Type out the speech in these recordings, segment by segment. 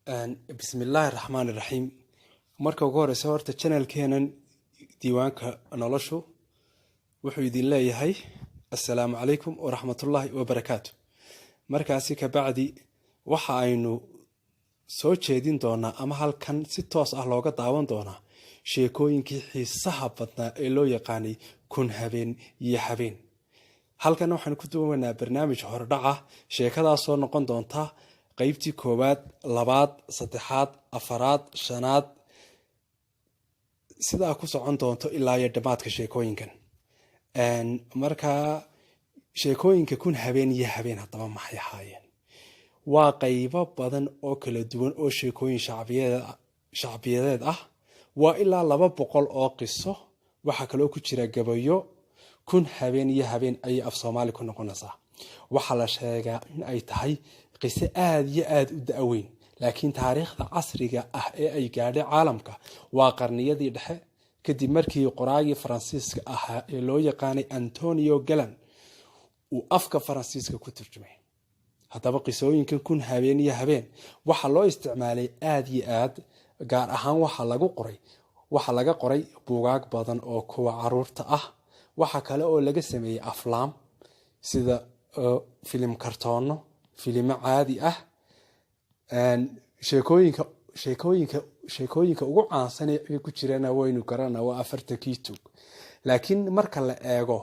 bismillaahi raxmaani raxiim. Marka ugu horeysa horta channelkeenan diiwaanka noloshu wuxuu idin leeyahay assalaamu calaykum waraxmatullaahi wabarakaatu. markaasi ka bacdi waxa aynu soo jeedin doonaa ama halkan si toos ah looga daawan doonaa sheekooyinkii xiisaha badnaa ee loo yaqaanay kun habeen iyo habeen. halkan waxaan ku duubanaa barnaamij hordhaca sheekadaasoo noqon doonta qaybtii 1, 2, 3, 4, 5 sidaa ku socon doonto ilaa iyo dhamaadka sheekooyinkan. marka sheekooyinka kun habeen iyo habeen haddaba maxay ahaayeen? waa qaybo badan oo kala duwan oo sheekooyin shacbiyadeed ah. waa ilaa 200 oo qiso. waxaa kaloo ku jira gabayo. kun habeen iyo habeen ayay af Soomaali ku noqonaysaa. waxaa la sheegaa in ay tahay qiso aad iyo aad u da'weyn, laakiin taariikhda casriga ah ee ay gaadhay caalamka waa qarniyadii dhexe, kadib markii qoraagii Faransiiska ahaa ee loo yaqaanay Antonio Galland uu afka Faransiiska ku turjumay. haddaba qisooyinkan kun habeen iyo habeen waxaa loo isticmaalay aad iyo aad, gaar ahaan waxaa laga qoray buugaag badan oo kuwa caruurta ah. waxaa kale oo laga sameeyey aflaam sida filim kartoono, filimo caadi ah. sheekooyinka ugu caansan ee ku jirana waynu garanaa waa 40 tuug. laakiin marka la eego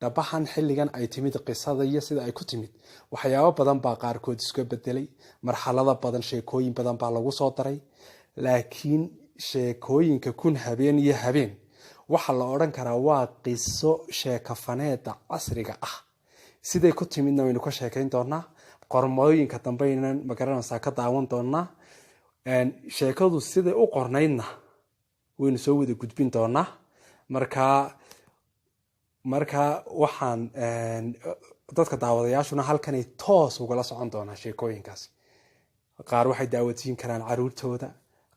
dhabahan xilligan ay timid qisada iyo sida ay ku timid, waxyaabo badan baa qaarkood iska bedelay, marxalado badan, sheekooyin badan baa lagu soo daray. laakiin sheekooyinka kun habeen iyo habeen waxaa la odhan karaa waa qiso sheekafaneeda casriga ah. siday ku timidna waynu ka sheekayn doonaa. qormooyinka dambaynan magaranaysaa ka daawan doonaa. sheekadu siday u qornaydna waynu soo wada gudbin doonaa. marka waxaan dadka daawadayaashuna halkanay toos ugala socon doonaa sheekooyinkaasi. qaar waxay daawadsiin karaan caruurtooda,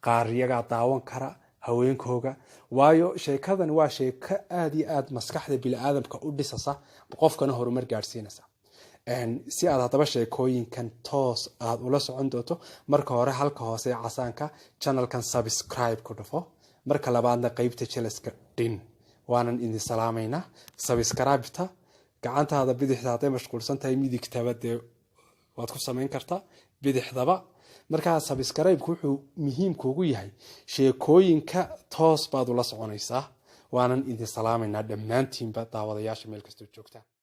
qaar iyagaa daawan kara haweenkooga. waayo sheekadan waa sheeko aad iyo aad maskaxda bini'aadamka u dhisasa, qofkana horumar gaadhsiinaysa. si aad haddaba sheekooyinkan toos aad ula socon doonto, marka hore halka hoose ee casaanka channelkan subscribe ku dhufo. marka labaadna qaybta jalaska dhin. waanan idin salaamaynaa. subscribe-ta gacantaada bidixda hadday mashquulsan tahay, midigtaba dee waad ku samayn kartaa, bidixdaba. markaa subscribe-ku wuxuu muhiim kuugu yahay sheekooyinka toos baad ula soconaysaa. waanan idin salaamaynaa dhammaantiinba daawadayaasha meel kastoo joogtaan.